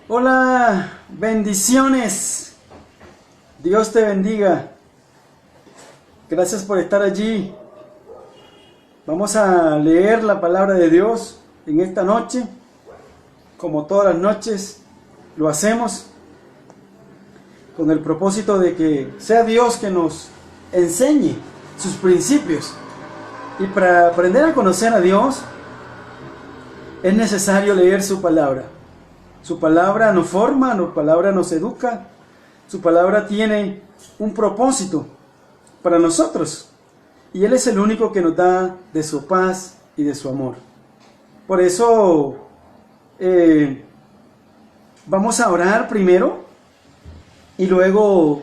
Hola, bendiciones. Dios te bendiga. Gracias por estar allí. Vamos a leer la palabra de Dios en esta noche. Como todas las noches lo hacemos con el propósito de que sea Dios que nos enseñe sus principios. Y para aprender a conocer a Dios es necesario leer su palabra. Su palabra nos forma, su palabra nos educa, su palabra tiene un propósito para nosotros. Y Él es el único que nos da de su paz y de su amor. Por eso vamos a orar primero y luego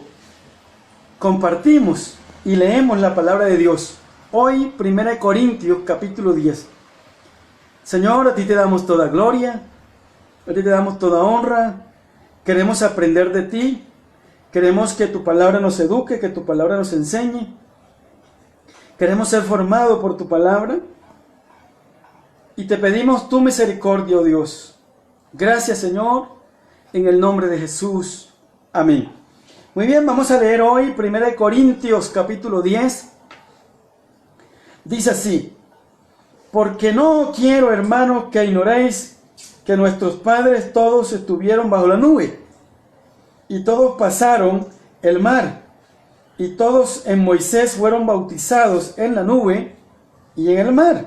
compartimos y leemos la palabra de Dios. Hoy, 1 Corintios capítulo 10. Señor, a ti te damos toda gloria. A ti te damos toda honra. Queremos aprender de ti. Queremos que tu palabra nos eduque, que tu palabra nos enseñe. Queremos ser formados por tu palabra. Y te pedimos tu misericordia, oh Dios. Gracias, Señor, en el nombre de Jesús. Amén. Muy bien, vamos a leer hoy 1 Corintios capítulo 10. Dice así: porque no quiero, hermanos, que ignoréis que nuestros padres todos estuvieron bajo la nube, y todos pasaron el mar, y todos en Moisés fueron bautizados en la nube y en el mar,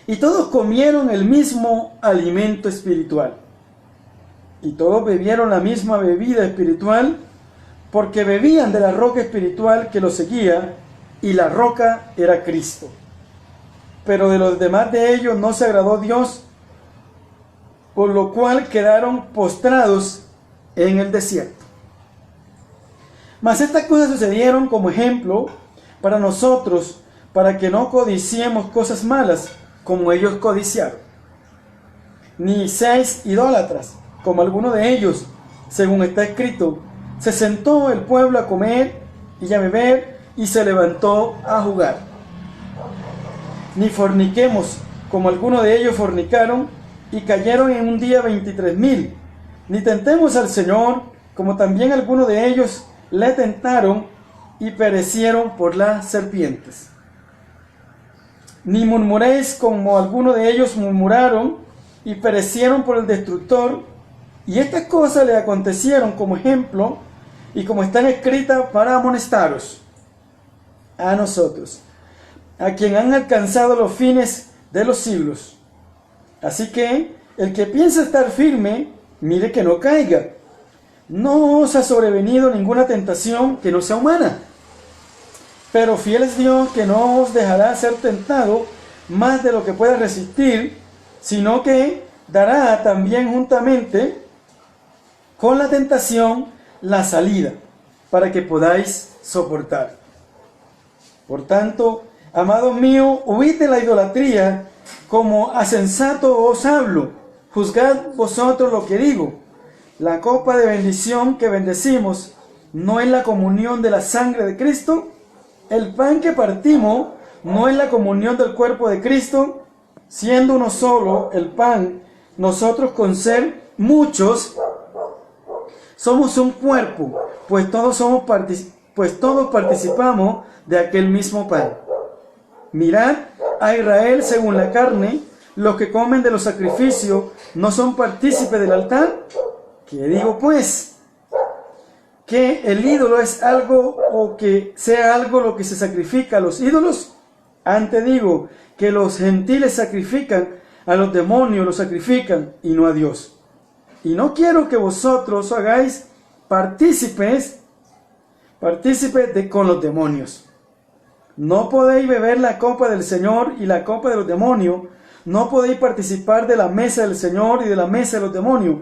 y todos comieron el mismo alimento espiritual, y todos bebieron la misma bebida espiritual, porque bebían de la roca espiritual que los seguía, y la roca era Cristo. Pero de los demás de ellos no se agradó Dios, por lo cual quedaron postrados en el desierto. Mas estas cosas sucedieron como ejemplo para nosotros, para que no codiciemos cosas malas como ellos codiciaron, ni seáis idólatras, como alguno de ellos, según está escrito: se sentó el pueblo a comer y a beber, y se levantó a jugar. Ni forniquemos, como algunos de ellos fornicaron, y cayeron en un día 23,000. Ni tentemos al Señor, como también algunos de ellos le tentaron, y perecieron por las serpientes. Ni murmuréis, como algunos de ellos murmuraron, y perecieron por el destructor. Y estas cosas le acontecieron como ejemplo, y como están escritas, para amonestaros a nosotros, a quien han alcanzado los fines de los siglos. Así que el que piensa estar firme, mire que no caiga. No os ha sobrevenido ninguna tentación que no sea humana, pero fiel es Dios, que no os dejará ser tentado más de lo que pueda resistir, sino que dará también juntamente con la tentación la salida, para que podáis soportar. Por tanto, amados míos, huid de la idolatría. Como a sensato os hablo, juzgad vosotros lo que digo. La copa de bendición que bendecimos, ¿no es la comunión de la sangre de Cristo? El pan que partimos, ¿no es la comunión del cuerpo de Cristo? Siendo uno solo el pan, nosotros con ser muchos somos un cuerpo, pues todos participamos de aquel mismo pan. Mirad a Israel según la carne: los que comen de los sacrificios no son partícipes del altar. ¿Qué digo pues? ¿Que el ídolo es algo, o que sea algo lo que se sacrifica a los ídolos? Antes digo que los gentiles sacrifican a los demonios, los sacrifican, y no a Dios. Y no quiero que vosotros os hagáis partícipes con los demonios. No podéis beber la copa del Señor y la copa de los demonios. No podéis participar de la mesa del Señor y de la mesa de los demonios.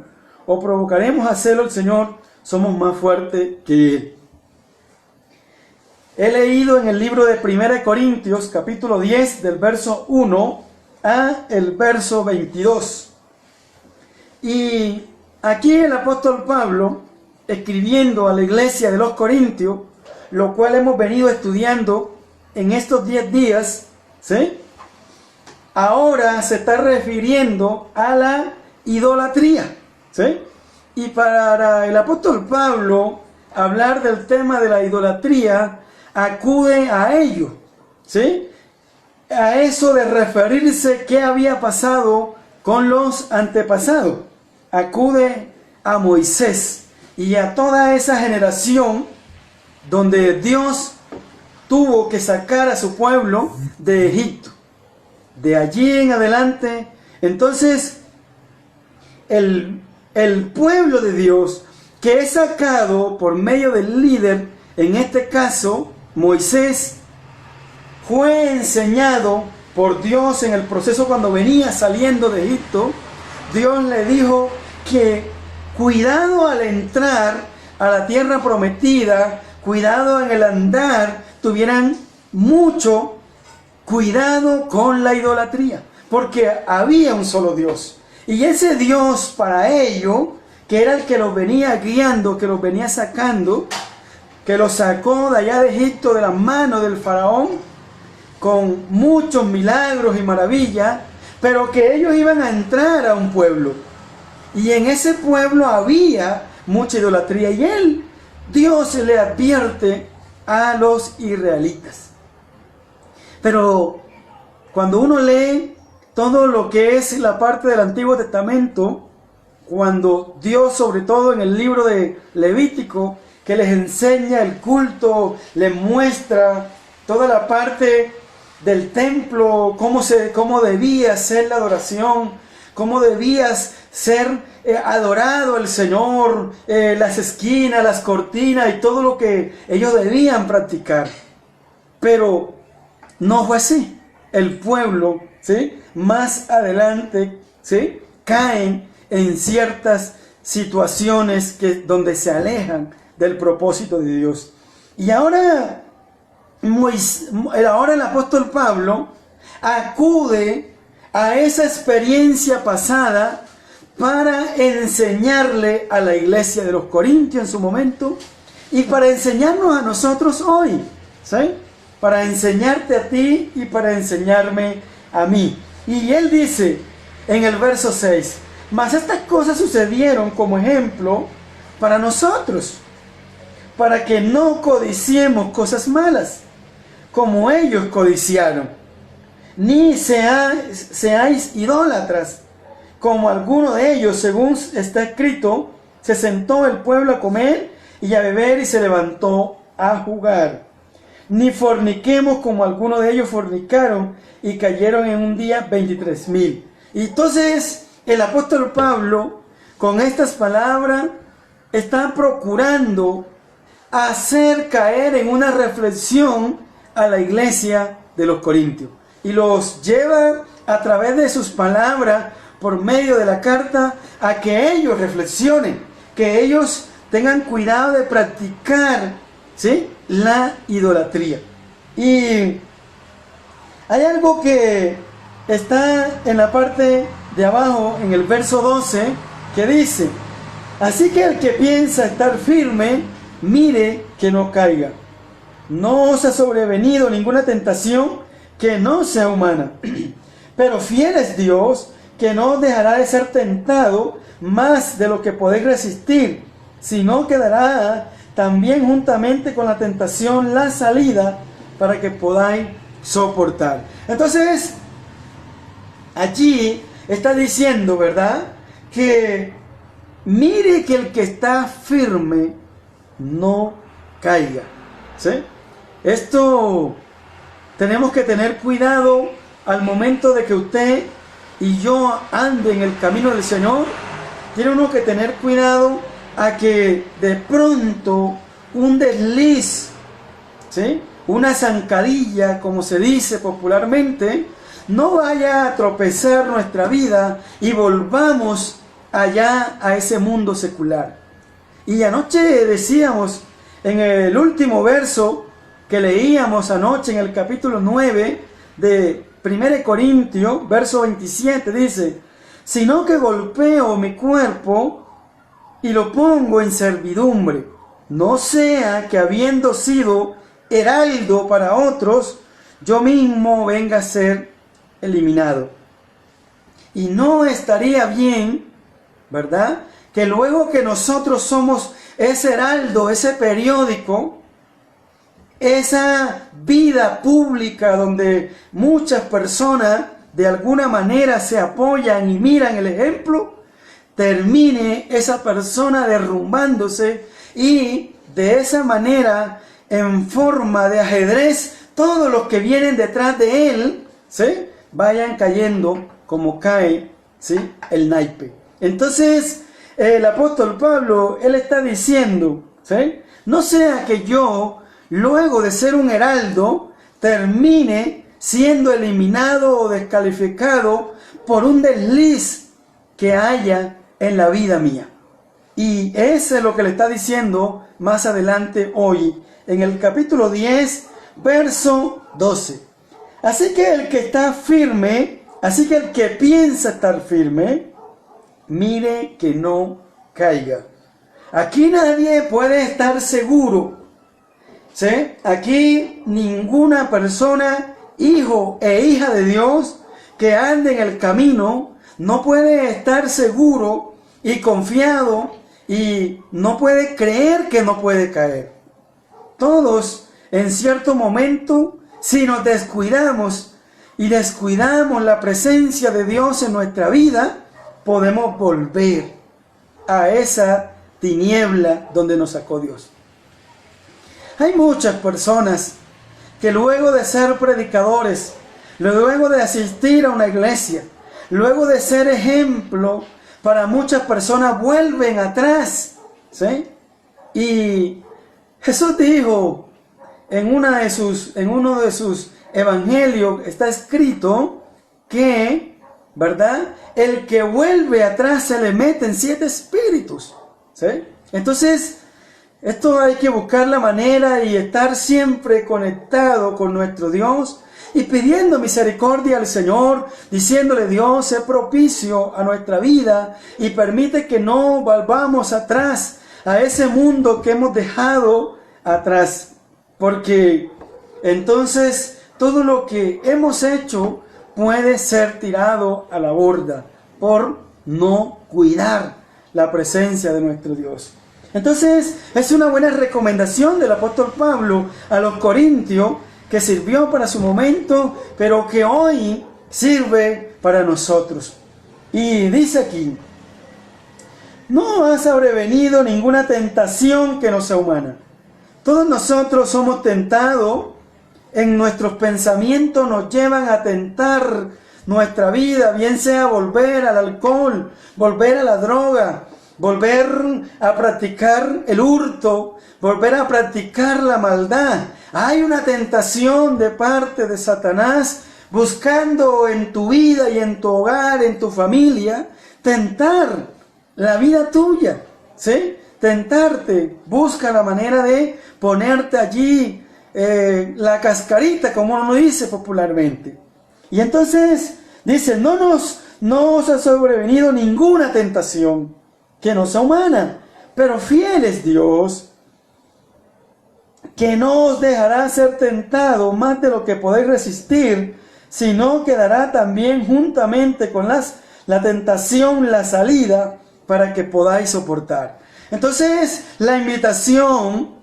O provocaremos a celo al Señor. Somos más fuertes que Él. He leído en el libro de 1 Corintios, capítulo 10, del verso 1 a el verso 22. Y aquí el apóstol Pablo, escribiendo a la iglesia de los Corintios, lo cual hemos venido estudiando en estos 10 días, ¿sí? Ahora se está refiriendo a la idolatría. ¿sí? Y para el apóstol Pablo, hablar del tema de la idolatría, acude a ello, ¿sí? A eso de referirse qué había pasado con los antepasados. Acude a Moisés y a toda esa generación donde Dios tuvo que sacar a su pueblo de Egipto. De allí en adelante, entonces, el pueblo de Dios que es sacado por medio del líder, en este caso Moisés, fue enseñado por Dios en el proceso cuando venía saliendo de Egipto. Dios le dijo que cuidado al entrar a la tierra prometida, cuidado en el andar, tuvieran mucho cuidado con la idolatría, porque había un solo Dios. Y ese Dios para ello, que era el que los venía guiando, que los venía sacando, que los sacó de allá de Egipto de las manos del faraón, con muchos milagros y maravillas, pero que ellos iban a entrar a un pueblo. Y en ese pueblo había mucha idolatría. Y Dios le advierte a los israelitas. Pero cuando uno lee todo lo que es la parte del Antiguo Testamento, cuando Dios, sobre todo en el libro de Levítico, que les enseña el culto, les muestra toda la parte del templo, cómo debía ser la adoración, cómo debías ser adorado el Señor, las esquinas, las cortinas y todo lo que ellos debían practicar. Pero no fue así. El pueblo, ¿sí?, más adelante, ¿sí?, caen en ciertas situaciones donde se alejan del propósito de Dios. Y ahora el apóstol Pablo acude a esa experiencia pasada para enseñarle a la iglesia de los Corintios en su momento y para enseñarnos a nosotros hoy, ¿sí?, para enseñarte a ti y para enseñarme a mí. Y él dice en el verso 6, mas estas cosas sucedieron como ejemplo para nosotros, para que no codiciemos cosas malas, como ellos codiciaron, ni seáis idólatras, como alguno de ellos, según está escrito, se sentó el pueblo a comer y a beber y se levantó a jugar. Ni forniquemos como algunos de ellos fornicaron y cayeron en un día 23,000. Y entonces el apóstol Pablo, con estas palabras, está procurando hacer caer en una reflexión a la iglesia de los Corintios. Y los lleva a través de sus palabras, por medio de la carta, a que ellos reflexionen, que ellos tengan cuidado de practicar, ¿sí?, la idolatría. Y hay algo que está en la parte de abajo, en el verso 12, que dice: así que el que piensa estar firme, mire que no caiga. No os ha sobrevenido ninguna tentación que no sea humana, pero fiel es Dios, que no os dejará de ser tentado más de lo que podéis resistir, sino que dará también juntamente con la tentación la salida para que podáis soportar. Entonces, allí está diciendo, ¿verdad?, que mire que el que está firme no caiga, ¿sí? Esto tenemos que tener cuidado al momento de que usted y yo ande en el camino del Señor. Tiene uno que tener cuidado a que de pronto un desliz, ¿sí?, una zancadilla, como se dice popularmente, no vaya a tropezar nuestra vida y volvamos allá a ese mundo secular. Y anoche decíamos, en el último verso que leíamos anoche, en el capítulo 9 de 1 Corintios, verso 27, dice: sino que golpeo mi cuerpo y lo pongo en servidumbre, no sea que habiendo sido heraldo para otros, yo mismo venga a ser eliminado. Y no estaría bien, ¿verdad?, que luego que nosotros somos ese heraldo, ese periódico, esa vida pública donde muchas personas de alguna manera se apoyan y miran el ejemplo, termine esa persona derrumbándose y de esa manera, en forma de ajedrez, todos los que vienen detrás de él, ¿sí?, vayan cayendo como cae, ¿sí?, el naipe. Entonces, el apóstol Pablo, él está diciendo, ¿sí?, no sea que yo, luego de ser un heraldo, termine siendo eliminado o descalificado por un desliz que haya en la vida mía. Y eso es lo que le está diciendo más adelante hoy, en el capítulo 10, verso 12. Así que el que está firme, así que el que piensa estar firme, mire que no caiga. Aquí nadie puede estar seguro, ¿sí? Aquí ninguna persona, hijo e hija de Dios, que ande en el camino, no puede estar seguro y confiado y no puede creer que no puede caer. Todos, en cierto momento, si nos descuidamos y descuidamos la presencia de Dios en nuestra vida, podemos volver a esa tiniebla donde nos sacó Dios. Hay muchas personas que luego de ser predicadores, luego de asistir a una iglesia, luego de ser ejemplo para muchas personas, vuelven atrás, ¿sí? Y Jesús dijo en uno de sus evangelios, está escrito que, ¿verdad?, el que vuelve atrás se le meten 7 espíritus, ¿sí? Entonces, esto hay que buscar la manera y estar siempre conectado con nuestro Dios y pidiendo misericordia al Señor, diciéndole: Dios, sé propicio a nuestra vida y permite que no volvamos atrás a ese mundo que hemos dejado atrás, porque entonces todo lo que hemos hecho puede ser tirado a la borda por no cuidar la presencia de nuestro Dios. Entonces es una buena recomendación del apóstol Pablo a los corintios, que sirvió para su momento, pero que hoy sirve para nosotros. Y dice aquí: no ha sobrevenido ninguna tentación que no sea humana. Todos nosotros somos tentados, en nuestros pensamientos nos llevan a tentar nuestra vida, bien sea volver al alcohol, volver a la droga, volver a practicar el hurto, volver a practicar la maldad. Hay una tentación de parte de Satanás buscando en tu vida y en tu hogar, en tu familia, tentar la vida tuya, ¿sí? Tentarte, busca la manera de ponerte allí la cascarita, como uno dice popularmente. Y entonces dice: no os ha sobrevenido ninguna tentación que no sea humana, pero fiel es Dios, que no os dejará ser tentado más de lo que podéis resistir, sino que dará también juntamente con la tentación la salida para que podáis soportar. Entonces, la invitación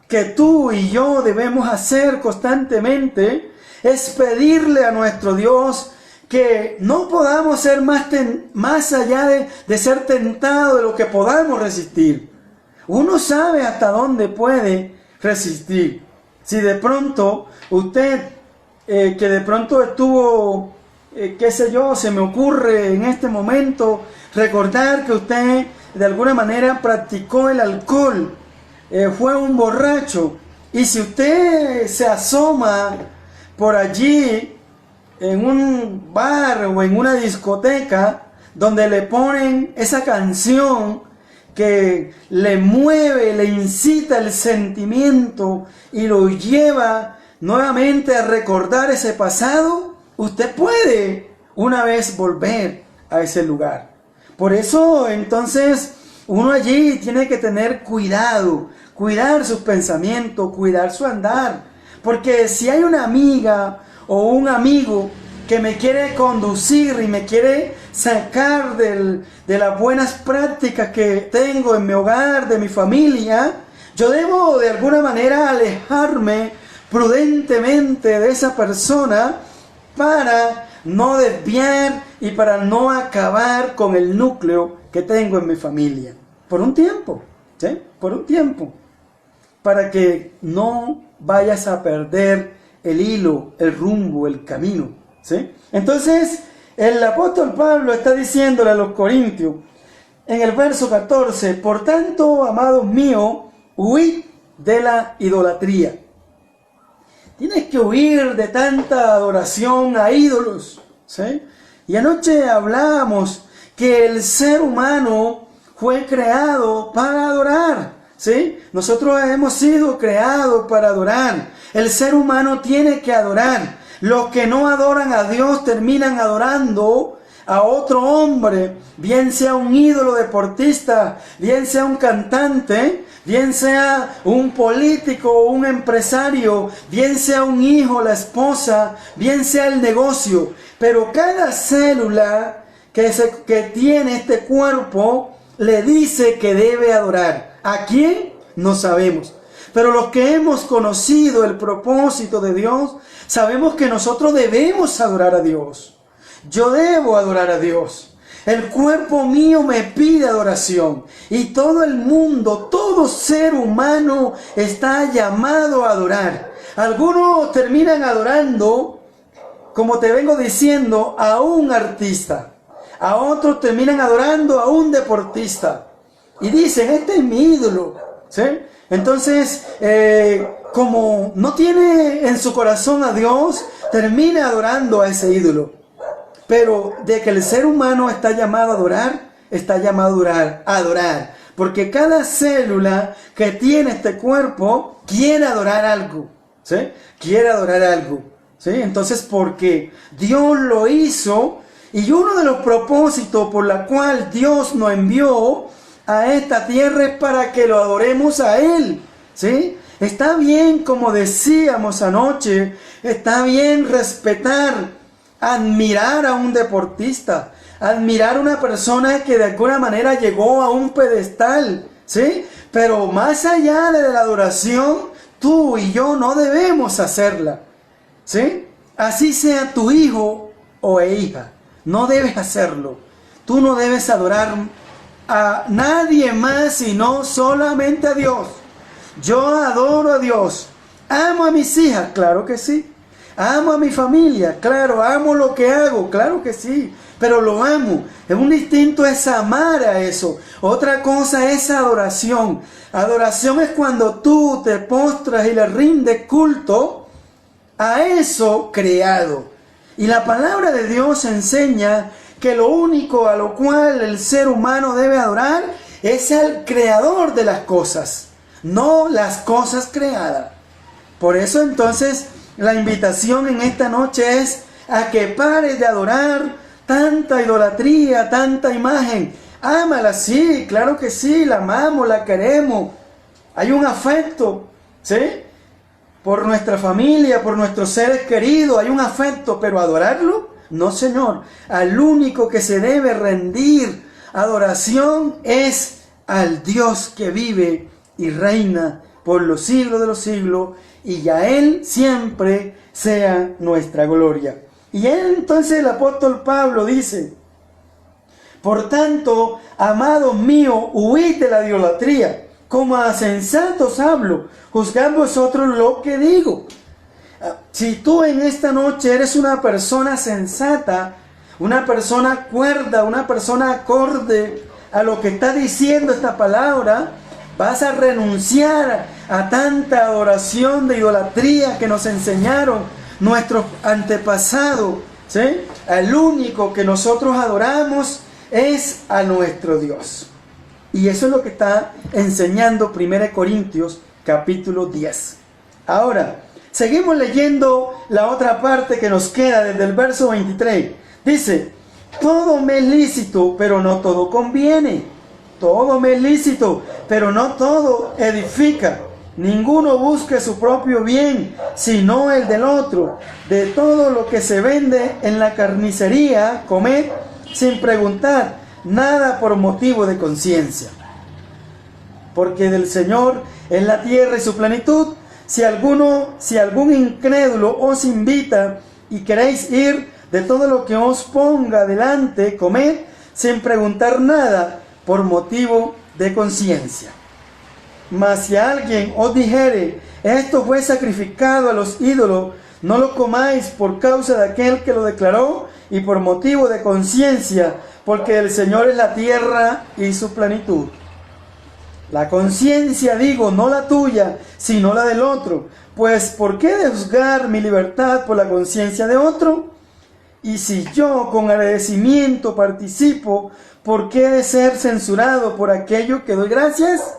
que tú y yo debemos hacer constantemente es pedirle a nuestro Dios que no podamos ser más allá de ser tentados de lo que podamos resistir. Uno sabe hasta dónde puede resistir. Si de pronto usted, que de pronto estuvo, qué sé yo, se me ocurre en este momento recordar que usted de alguna manera practicó el alcohol, fue un borracho, y si usted se asoma por allí en un bar o en una discoteca donde le ponen esa canción que le mueve, le incita el sentimiento y lo lleva nuevamente a recordar ese pasado, usted puede una vez volver a ese lugar. Por eso entonces uno allí tiene que tener cuidado, cuidar sus pensamientos, cuidar su andar, porque si hay una amiga o un amigo que me quiere conducir y me quiere sacar de las buenas prácticas que tengo en mi hogar, de mi familia, yo debo de alguna manera alejarme prudentemente de esa persona para no desviar y para no acabar con el núcleo que tengo en mi familia. Por un tiempo, ¿sí? Por un tiempo. Para que no vayas a perder el hilo, el rumbo, el camino, ¿sí? Entonces, el apóstol Pablo está diciéndole a los corintios, en el verso 14, por tanto, amados míos, huid de la idolatría. Tienes que huir de tanta adoración a ídolos, ¿sí? Y anoche hablábamos que el ser humano fue creado para adorar, ¿sí? Nosotros hemos sido creados para adorar. El ser humano tiene que adorar. Los que no adoran a Dios terminan adorando a otro hombre, bien sea un ídolo deportista, bien sea un cantante, bien sea un político, un empresario, bien sea un hijo, la esposa, bien sea el negocio. Pero cada célula que tiene este cuerpo le dice que debe adorar. ¿A quién? No sabemos. Pero los que hemos conocido el propósito de Dios, sabemos que nosotros debemos adorar a Dios. Yo debo adorar a Dios. El cuerpo mío me pide adoración. Y todo el mundo, todo ser humano está llamado a adorar. Algunos terminan adorando, como te vengo diciendo, a un artista. A otros terminan adorando a un deportista. Y dicen, este es mi ídolo, ¿sí? Entonces, como no tiene en su corazón a Dios, termina adorando a ese ídolo. Pero de que el ser humano está llamado a adorar, está llamado a adorar. Porque cada célula que tiene este cuerpo quiere adorar algo, ¿sí? Quiere adorar algo, ¿sí? Entonces, porque Dios lo hizo, y uno de los propósitos por la cual Dios nos envió a esta tierra es para que lo adoremos a Él, ¿sí? Está bien, como decíamos anoche, está bien respetar, admirar a un deportista, admirar a una persona que de alguna manera llegó a un pedestal, ¿sí? Pero más allá de la adoración, tú y yo no debemos hacerla, ¿sí? Así sea tu hijo o hija, no debes hacerlo. Tú no debes adorar a nadie más sino solamente a Dios. Yo adoro a Dios. Amo a mis hijas, claro que sí. Amo a mi familia, claro. Amo lo que hago, claro que sí. Pero lo amo. Un distinto es amar a eso. Otra cosa es adoración. Adoración es cuando tú te postras y le rindes culto a eso creado. Y la palabra de Dios enseña que lo único a lo cual el ser humano debe adorar es al creador de las cosas, no las cosas creadas. Por eso entonces la invitación en esta noche es a que pares de adorar tanta idolatría, tanta imagen. Ámala, sí, claro que sí, la amamos, la queremos. Hay un afecto, ¿sí? Por nuestra familia, por nuestros seres queridos, hay un afecto, pero adorarlo, no, Señor. Al único que se debe rendir adoración es al Dios que vive y reina por los siglos de los siglos, y a Él siempre sea nuestra gloria. Y entonces el apóstol Pablo dice, por tanto, amados míos, huid de la idolatría. Como a sensatos hablo, juzgad vosotros lo que digo. Si tú en esta noche eres una persona sensata, una persona cuerda, una persona acorde a lo que está diciendo esta palabra, vas a renunciar a tanta adoración de idolatría que nos enseñaron nuestros antepasados, ¿sí? Al único que nosotros adoramos es a nuestro Dios. Y eso es lo que está enseñando 1 Corintios capítulo 10. Ahora, seguimos leyendo la otra parte que nos queda desde el verso 23. Dice, todo me es lícito, pero no todo conviene. Todo me es lícito, pero no todo edifica. Ninguno busque su propio bien, sino el del otro. De todo lo que se vende en la carnicería, comed, sin preguntar nada por motivo de conciencia. Porque del Señor es la tierra y su plenitud. Si algún incrédulo os invita y queréis ir, de todo lo que os ponga delante, comed, sin preguntar nada por motivo de conciencia. Mas si alguien os dijere, esto fue sacrificado a los ídolos, no lo comáis por causa de aquel que lo declaró y por motivo de conciencia, porque el Señor es la tierra y su plenitud. La conciencia, digo, no la tuya, sino la del otro. Pues, ¿por qué de juzgar mi libertad por la conciencia de otro? Y si yo con agradecimiento participo, ¿por qué de ser censurado por aquello que doy gracias?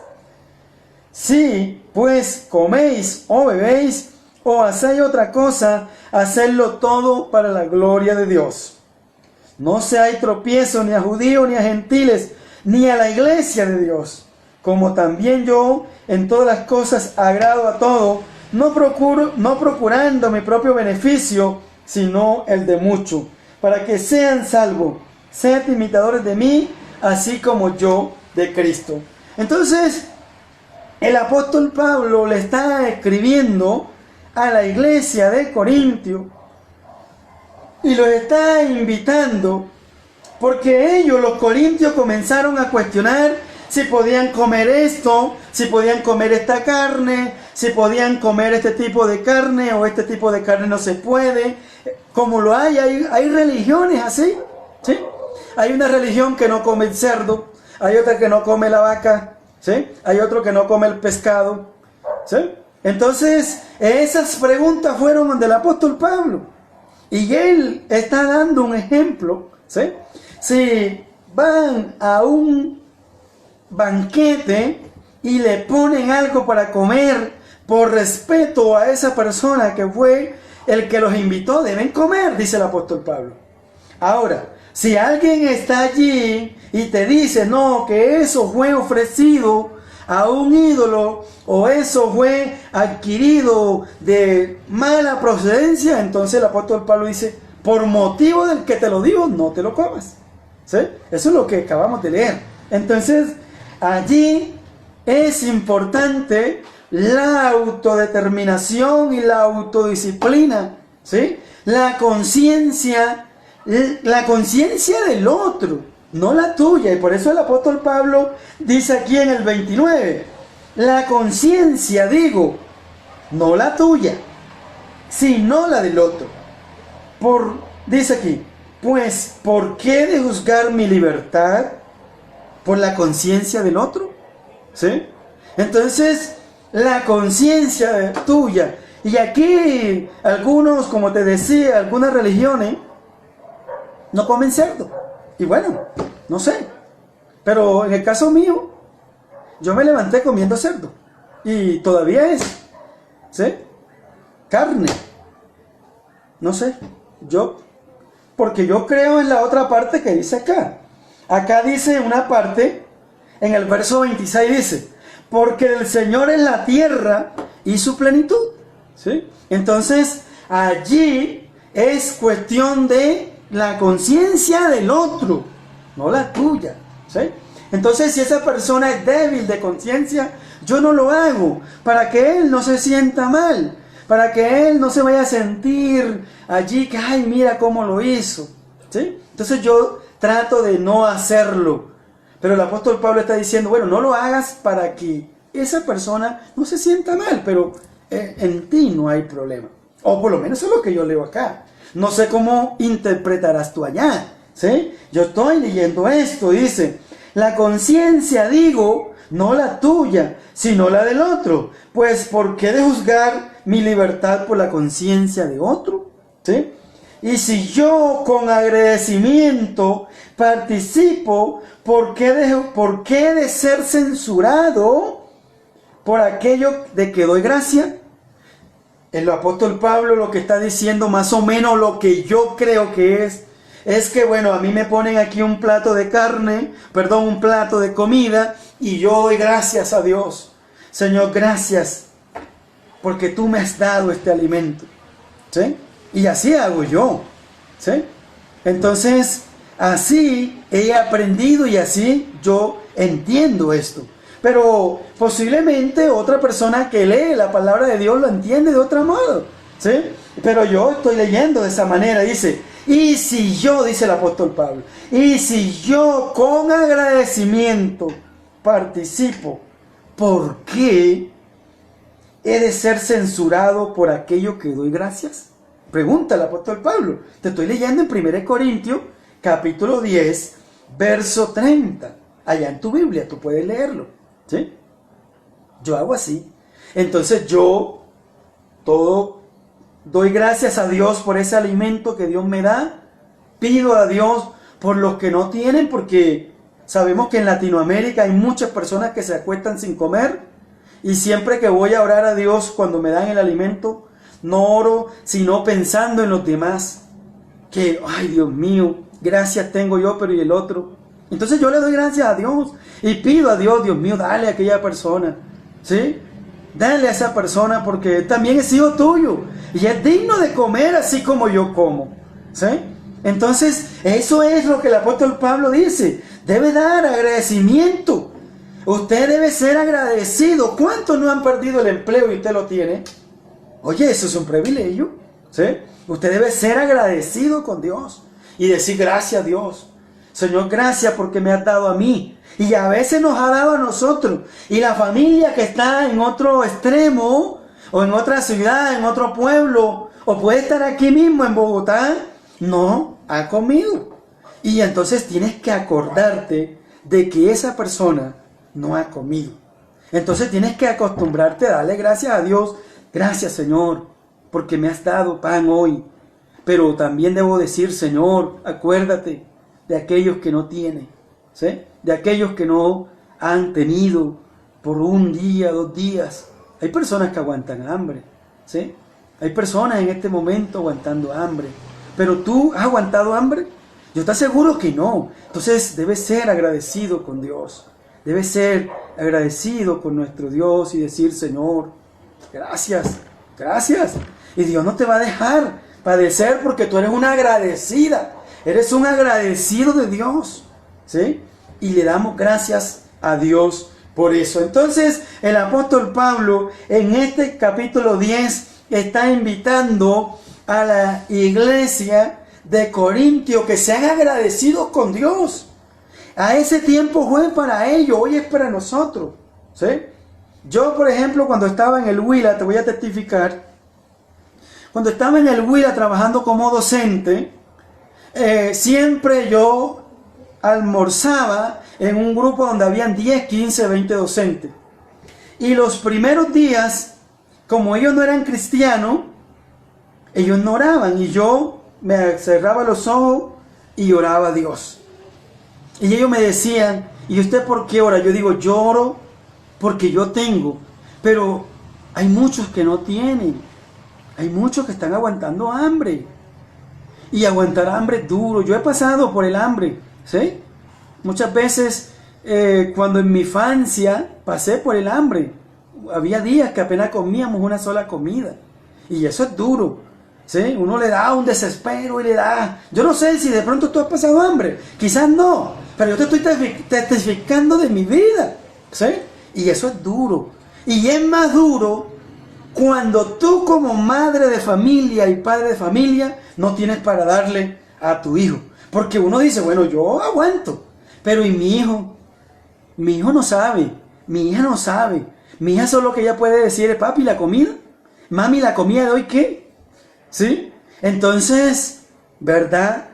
Si, pues, coméis o bebéis o hacéis otra cosa, hacedlo todo para la gloria de Dios. No seáis tropiezo ni a judíos ni a gentiles, ni a la iglesia de Dios. Como también yo en todas las cosas agrado a todo, no procurando mi propio beneficio, sino el de muchos, para que sean salvos. Sed imitadores de mí, así como yo de Cristo. Entonces, el apóstol Pablo le está escribiendo a la iglesia de Corintio y los está invitando porque ellos, los corintios, comenzaron a cuestionar si podían comer esto, si podían comer esta carne, si podían comer este tipo de carne o este tipo de carne no se puede. Como lo hay religiones así, ¿sí? Hay una religión que no come el cerdo, hay otra que no come la vaca, ¿sí? Hay otro que no come el pescado, ¿sí? Entonces, esas preguntas fueron del apóstol Pablo. Y él está dando un ejemplo, ¿sí? Si van a un banquete y le ponen algo para comer, por respeto a esa persona que fue el que los invitó, deben comer, dice el apóstol Pablo. Ahora, si alguien está allí y te dice, no, que eso fue ofrecido a un ídolo o eso fue adquirido de mala procedencia, entonces el apóstol Pablo dice, por motivo del que te lo digo, no te lo comas. ¿Sí? Eso es lo que acabamos de leer. Entonces, allí es importante la autodeterminación y la autodisciplina, ¿sí? La conciencia del otro, no la tuya. Y por eso el apóstol Pablo dice aquí en el 29, la conciencia, digo, no la tuya, sino la del otro. Dice aquí, pues, ¿por qué de juzgar mi libertad por la conciencia del otro? ¿Sí? Entonces, la conciencia tuya. Y aquí, algunos, como te decía, algunas religiones no comen cerdo. Y bueno, no sé. Pero en el caso mío, yo me levanté comiendo cerdo. Y todavía es, ¿sí? Carne. No sé. Porque yo creo en la otra parte que dice acá. Acá dice una parte, en el verso 26 dice, porque el Señor es la tierra y su plenitud. ¿Sí? Entonces, allí es cuestión de la conciencia del otro, no la tuya. ¿Sí? Entonces, si esa persona es débil de conciencia, yo no lo hago para que él no se sienta mal, para que él no se vaya a sentir allí que, ay, mira cómo lo hizo. ¿Sí? Entonces yo trato de no hacerlo. Pero el apóstol Pablo está diciendo, bueno, no lo hagas para que esa persona no se sienta mal, pero en ti no hay problema. O por lo menos eso es lo que yo leo acá. No sé cómo interpretarás tú allá. ¿Sí? Yo estoy leyendo esto, dice, la conciencia, digo, no la tuya, sino la del otro. Pues, ¿por qué de juzgar mi libertad por la conciencia de otro? ¿Sí? Y si yo con agradecimiento participo, ¿por qué de ser censurado por aquello de que doy gracia? El apóstol Pablo lo que está diciendo, más o menos lo que yo creo que es que, bueno, a mí me ponen aquí un plato de un plato de comida, y yo doy gracias a Dios. Señor, gracias, porque tú me has dado este alimento. ¿Sí? Y así hago yo. ¿Sí? Entonces, Así he aprendido y así yo entiendo esto. Pero posiblemente otra persona que lee la palabra de Dios lo entiende de otro modo, ¿sí? Pero yo estoy leyendo de esa manera, dice, y si yo, dice el apóstol Pablo, y si yo con agradecimiento participo, ¿por qué he de ser censurado por aquello que doy gracias? Pregunta el apóstol Pablo. Te estoy leyendo en 1 Corintios, capítulo 10, verso 30. Allá en tu Biblia, tú puedes leerlo, ¿sí? Yo hago así. Entonces yo doy gracias a Dios por ese alimento que Dios me da. Pido a Dios por los que no tienen, porque sabemos que en Latinoamérica hay muchas personas que se acuestan sin comer. Y siempre que voy a orar a Dios cuando me dan el alimento, no oro sino pensando en los demás. Que, ay Dios mío, gracias tengo yo, pero ¿y el otro? Entonces yo le doy gracias a Dios y pido a Dios, Dios mío, dale a aquella persona, ¿sí? Dale a esa persona porque también es hijo tuyo y es digno de comer así como yo como, ¿sí? Entonces eso es lo que el apóstol Pablo dice, debe dar agradecimiento. Usted debe ser agradecido. ¿Cuántos no han perdido el empleo y usted lo tiene? Oye, eso es un privilegio, ¿sí? Usted debe ser agradecido con Dios y decir gracias a Dios. Señor, gracias porque me has dado a mí. Y a veces nos ha dado a nosotros. Y la familia que está en otro extremo, o en otra ciudad, en otro pueblo, o puede estar aquí mismo en Bogotá, no ha comido. Y entonces tienes que acordarte de que esa persona no ha comido. Entonces tienes que acostumbrarte a darle gracias a Dios. Gracias, Señor, porque me has dado pan hoy. Pero también debo decir, Señor, acuérdate de aquellos que no tienen, ¿sí? De aquellos que no han tenido por un día, 2 días. Hay personas que aguantan hambre, ¿sí? Hay personas en este momento aguantando hambre. Pero ¿tú has aguantado hambre? Yo te aseguro que no. Entonces debes ser agradecido con Dios. Debes ser agradecido con nuestro Dios y decir, Señor, gracias, gracias. Y Dios no te va a dejar padecer porque tú eres una agradecida. Eres un agradecido de Dios, ¿sí? Y le damos gracias a Dios por eso. Entonces, el apóstol Pablo en este capítulo 10 está invitando a la iglesia de Corintio que sean agradecidos con Dios. A ese tiempo fue para ellos, hoy es para nosotros, ¿sí? Yo, por ejemplo, cuando estaba en el Huila, te voy a testificar, cuando estaba en el Huila trabajando como docente, siempre yo almorzaba en un grupo donde habían 10, 15, 20 docentes. Y los primeros días, como ellos no eran cristianos, ellos no oraban y yo me cerraba los ojos y oraba a Dios. Y ellos me decían, ¿y usted por qué ora? Yo digo, yo oro porque yo tengo, pero hay muchos que no tienen. Hay muchos que están aguantando hambre. Y aguantar hambre es duro. Yo he pasado por el hambre, ¿sí? Muchas veces, cuando en mi infancia pasé por el hambre, había días que apenas comíamos una sola comida. Y eso es duro, ¿sí? Uno le da un desespero y le da... Yo no sé si de pronto tú has pasado hambre. Quizás no, pero yo te estoy testificando de mi vida, ¿sí? Y eso es duro. Y es más duro cuando tú como madre de familia y padre de familia no tienes para darle a tu hijo. Porque uno dice, bueno, yo aguanto, pero ¿y mi hijo? Mi hijo no sabe, mi hija no sabe. Mi hija solo que ella puede decir es, papi, ¿la comida? Mami, ¿la comida de hoy qué? ¿Sí? Entonces, ¿verdad?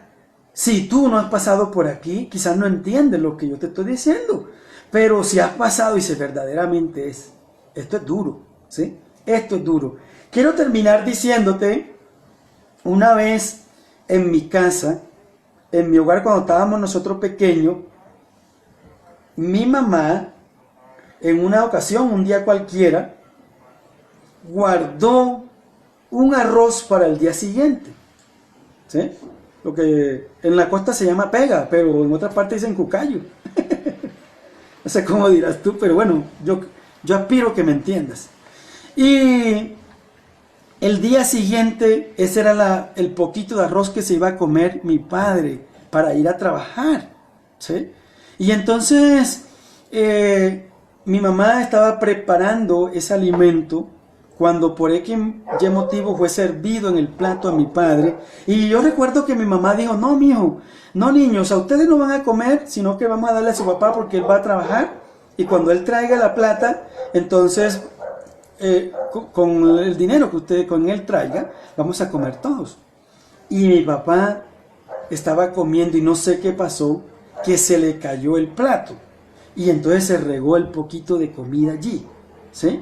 Si tú no has pasado por aquí, quizás no entiendes lo que yo te estoy diciendo. Pero si has pasado y si verdaderamente es, esto es duro, ¿sí? Esto es duro. Quiero terminar diciéndote, una vez en mi casa, en mi hogar cuando estábamos nosotros pequeños, mi mamá, en una ocasión, un día cualquiera, guardó un arroz para el día siguiente, ¿sí? Lo que en la costa se llama pega, pero en otras partes dicen cucayo. No sé cómo dirás tú, pero bueno, yo aspiro que me entiendas. Y el día siguiente, ese era el poquito de arroz que se iba a comer mi padre para ir a trabajar, ¿sí? Y entonces mi mamá estaba preparando ese alimento cuando por X y motivo fue servido en el plato a mi padre. Y yo recuerdo que mi mamá dijo, no, mijo, no, niños, a ustedes no van a comer, sino que vamos a darle a su papá porque él va a trabajar. Y cuando él traiga la plata, entonces con el dinero que usted con él traiga, vamos a comer todos. Y mi papá estaba comiendo y no sé qué pasó, que se le cayó el plato. Y entonces se regó el poquito de comida allí, ¿sí?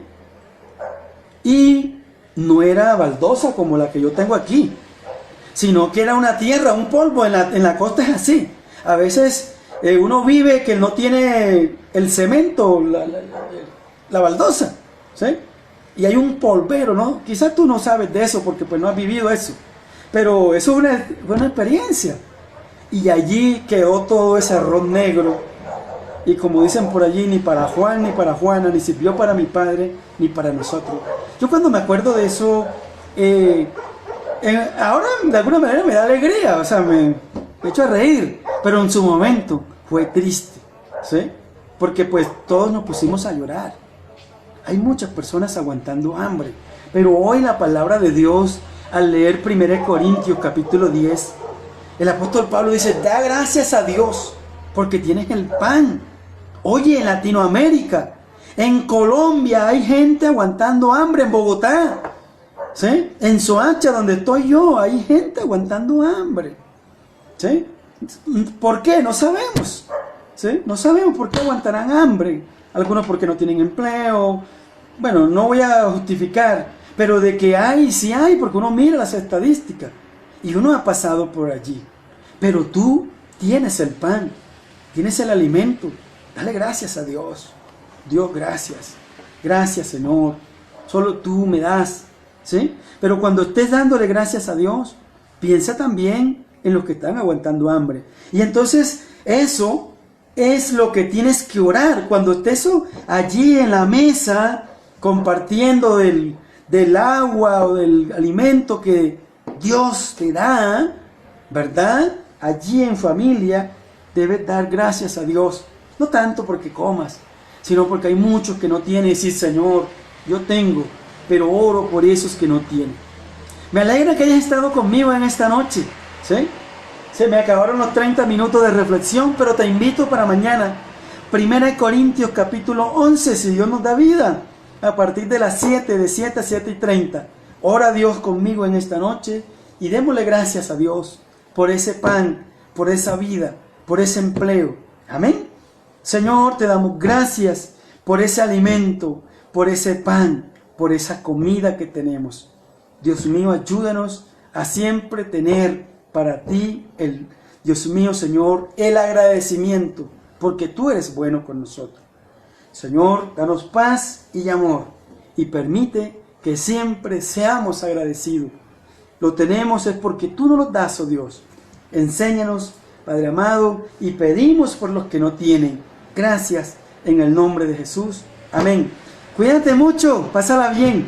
Y no era baldosa como la que yo tengo aquí, sino que era una tierra, un polvo. En la costa es así. A veces uno vive que no tiene el cemento, la baldosa, ¿sí? Y hay un polvero, ¿no? Quizás tú no sabes de eso porque pues no has vivido eso. Pero eso es una experiencia. Y allí quedó todo ese arroz negro. Y como dicen por allí, ni para Juan ni para Juana, ni sirvió para mi padre ni para nosotros. Yo cuando me acuerdo de eso, ahora de alguna manera me da alegría, o sea, me echo a reír. Pero en su momento fue triste, ¿sí? Porque pues todos nos pusimos a llorar. Hay muchas personas aguantando hambre. Pero hoy la palabra de Dios, al leer 1 Corintios capítulo 10, el apóstol Pablo dice, da gracias a Dios porque tienes el pan. Oye, en Latinoamérica, en Colombia hay gente aguantando hambre, en Bogotá, ¿sí? En Soacha, donde estoy yo, hay gente aguantando hambre, ¿sí? ¿Por qué? No sabemos, ¿sí? No sabemos por qué aguantarán hambre. Algunos porque no tienen empleo. Bueno, no voy a justificar, pero de que hay, sí hay, porque uno mira las estadísticas y uno ha pasado por allí. Pero tú tienes el pan, tienes el alimento. Dale gracias a Dios. Dios, gracias. Gracias, Señor. Solo tú me das, ¿sí? Pero cuando estés dándole gracias a Dios, piensa también en los que están aguantando hambre. Y entonces eso es lo que tienes que orar. Cuando estés allí en la mesa compartiendo del agua o del alimento que Dios te da, ¿verdad? Allí en familia debes dar gracias a Dios. No tanto porque comas, sino porque hay muchos que no tienen. Y decir, Señor, yo tengo, pero oro por esos que no tienen. Me alegra que hayas estado conmigo en esta noche, ¿sí? Se me acabaron los 30 minutos de reflexión, pero te invito para mañana. 1 Corintios capítulo 11, si Dios nos da vida, a partir de las 7, de 7 a 7:30. Ora a Dios conmigo en esta noche y démosle gracias a Dios por ese pan, por esa vida, por ese empleo. Amén. Señor, te damos gracias por ese alimento, por ese pan, por esa comida que tenemos. Dios mío, ayúdanos a siempre tener para ti, Dios mío, Señor, el agradecimiento, porque tú eres bueno con nosotros. Señor, danos paz y amor y permite que siempre seamos agradecidos. Lo tenemos es porque tú nos lo das, oh Dios. Enséñanos, Padre amado, y pedimos por los que no tienen. Gracias en el nombre de Jesús. Amén. Cuídate mucho, pásala bien.